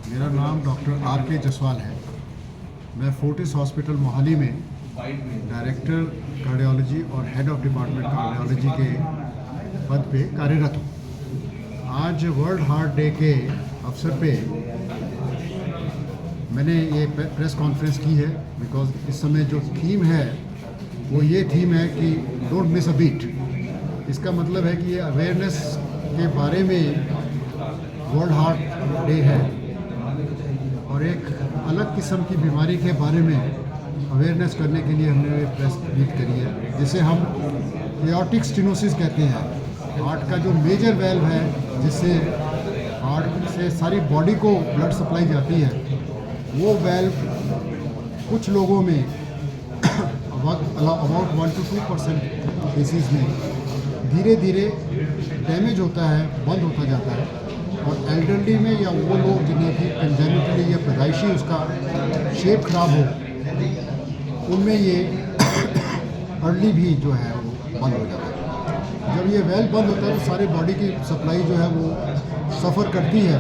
मेरा नाम doctor R.K. Jaswal है। मैं फोर्टिस हॉस्पिटल मोहाली में डायरेक्टर कार्डियोलॉजी और हेड ऑफ डिपार्टमेंट कार्डियोलॉजी के पद पे कार्यरत हूँ। आज वर्ल्ड हार्ट डे के अवसर पे मैंने ये प्रेस कॉन्फ्रेंस की है बिकॉज इस समय जो थीम है वो ये थीम है कि डोंट मिस अ बीट। इसका मतलब है कि ये अवेयरनेस के बारे में वर्ल्ड हार्ट डे है और एक अलग किस्म की बीमारी के बारे में अवेयरनेस करने के लिए हमने प्रेस मीट करी है, जिसे हम एओर्टिक स्टेनोसिस कहते हैं। हार्ट का जो मेजर वेल्व है जिससे हार्ट से सारी बॉडी को ब्लड सप्लाई जाती है, वो वेल्व कुछ लोगों में अबाउट 1 to 2% केसेस में धीरे धीरे डैमेज होता है, बंद होता जाता है। और एल्डरली में या वो लोग जिन्हें कि कंजेनिटली या पैदाइशी उसका शेप खराब हो, उनमें ये अर्ली भी जो है वो बंद हो जाता है। जब ये वेल बंद होता है तो सारी बॉडी की सप्लाई जो है वो सफ़र करती है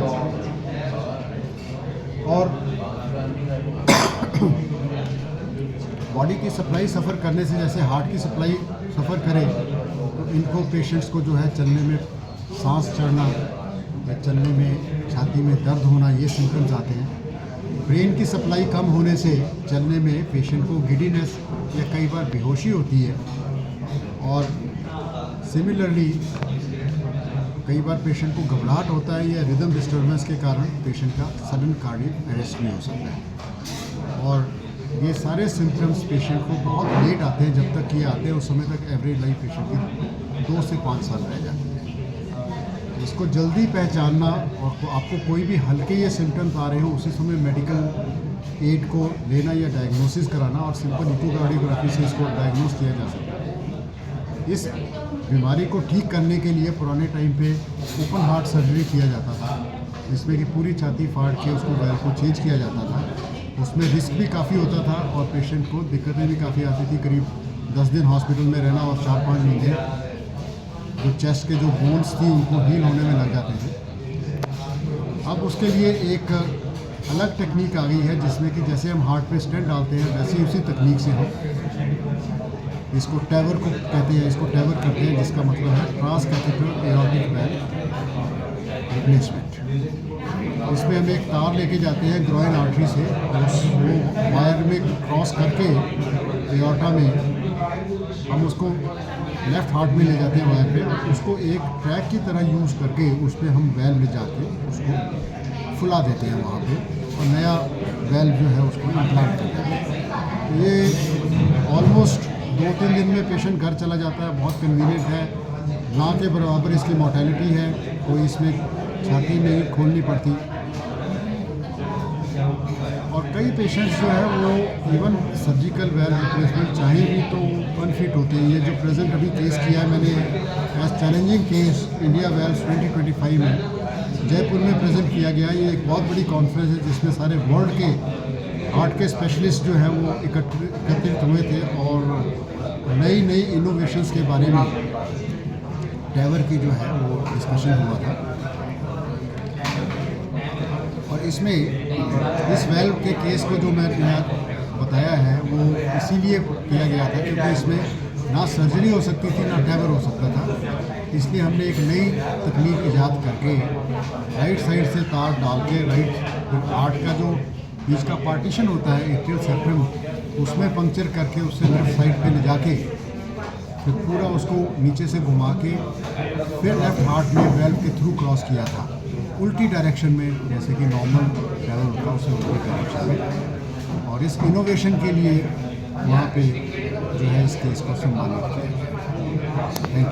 और बॉडी की सप्लाई सफ़र करने से जैसे हार्ट की सप्लाई सफ़र करे तो इनको पेशेंट्स को जो है चलने में सांस चढ़ना या चलने में छाती में दर्द होना, ये सिम्टम्स आते हैं। ब्रेन की सप्लाई कम होने से चलने में पेशेंट को गिडीनेस या कई बार बेहोशी होती है और सिमिलरली कई बार पेशेंट को घबराहट होता है या रिदम डिस्टर्बेंस के कारण पेशेंट का सडन कार्डियक अरेस्ट भी हो सकता है। और ये सारे सिम्टम्स पेशेंट को बहुत लेट आते हैं। जब तक ये आते हैं उस समय तक एवरेज लाइफ पेशेंट की 2 से 5 साल रह जाती है। इसको जल्दी पहचानना और आपको कोई भी हल्के ये सिम्टम्स आ रहे हो उसी समय मेडिकल एड को लेना या डायग्नोसिस कराना और सिंपल इकोकार्डियोग्राफी से इसको डायग्नोस किया जा सकता है। इस बीमारी को ठीक करने के लिए पुराने टाइम पे ओपन हार्ट सर्जरी किया जाता था, जिसमें कि पूरी छाती फाड़ के उसको वेल्व को चेंज किया जाता था। उसमें रिस्क भी काफ़ी होता था और पेशेंट को दिक्कतें भी काफ़ी आती थी। करीब 10 दिन हॉस्पिटल में रहना और 4-5 महीने जो चेस्ट के जो बोन्स थी उनको हील होने में लग जाते थे। अब उसके लिए एक अलग टेक्निक आ गई है जिसमें कि जैसे हम हार्ट पे स्टेंट डालते हैं वैसे ही उसी तकनीक से हम इसको टैवर को कहते हैं, इसको टैवर करते हैं, जिसका मतलब है transcatheter aortic valve replacement. इसमें हम एक तार लेके जाते हैं ग्रॉइन आर्टरी से और वो वायर में क्रॉस करके एओर्टा में हम उसको लेफ़्ट हार्ट में ले जाते हैं वायर पे, और उसको एक ट्रैक की तरह यूज़ करके उस पर हम वेल्व ले जाके उसको फुला देते हैं वहाँ पे और नया वेल्व जो है उसको इम्प्लांट करते हैं। ये ऑलमोस्ट 2-3 दिन में पेशेंट घर चला जाता है। बहुत कन्वीनियंट है, ना के बराबर इसकी मोर्टेलिटी है, कोई इसमें छाती नहीं खोलनी पड़ती। और कई पेशेंट्स जो है वो इवन सर्जिकल वेल्व रिप्लेसमेंट चाहे भी तो अनफिट होते हैं। ये जो प्रेजेंट अभी केस किया है मैंने as challenging case India valves 2025 में जयपुर में प्रेजेंट किया गया। ये एक बहुत बड़ी कॉन्फ्रेंस है जिसमें सारे वर्ल्ड के हार्ट के स्पेशलिस्ट जो हैं वो एकत्रित हुए थे और नई नई इनोवेशंस के बारे में टैवर की जो है वो डिस्कशन हुआ था। और इसमें इस वेल्व के केस को जो मैं बताया है वो इसीलिए किया गया था क्योंकि इसमें ना सर्जरी हो सकती थी ना टैवर हो सकता था। इसलिए हमने एक नई तकनीक ईजाद करके राइट साइड से तार डाल के हार्ट का जो बीच का पार्टीशन होता है एट्रियल सेप्टम, उसमें पंक्चर करके उससे लेफ्ट साइड पे ले जाके फिर पूरा उसको नीचे से घुमा के फिर लेफ्ट हार्ट में वेल्व के थ्रू क्रॉस किया था उल्टी डायरेक्शन में, जैसे कि नॉर्मल ट्रैवल होता है उससे उल्टी डायरेक्शन में। और इस इनोवेशन के लिए वहाँ पे जो है इस केस को सम्मानित किया। Thank you.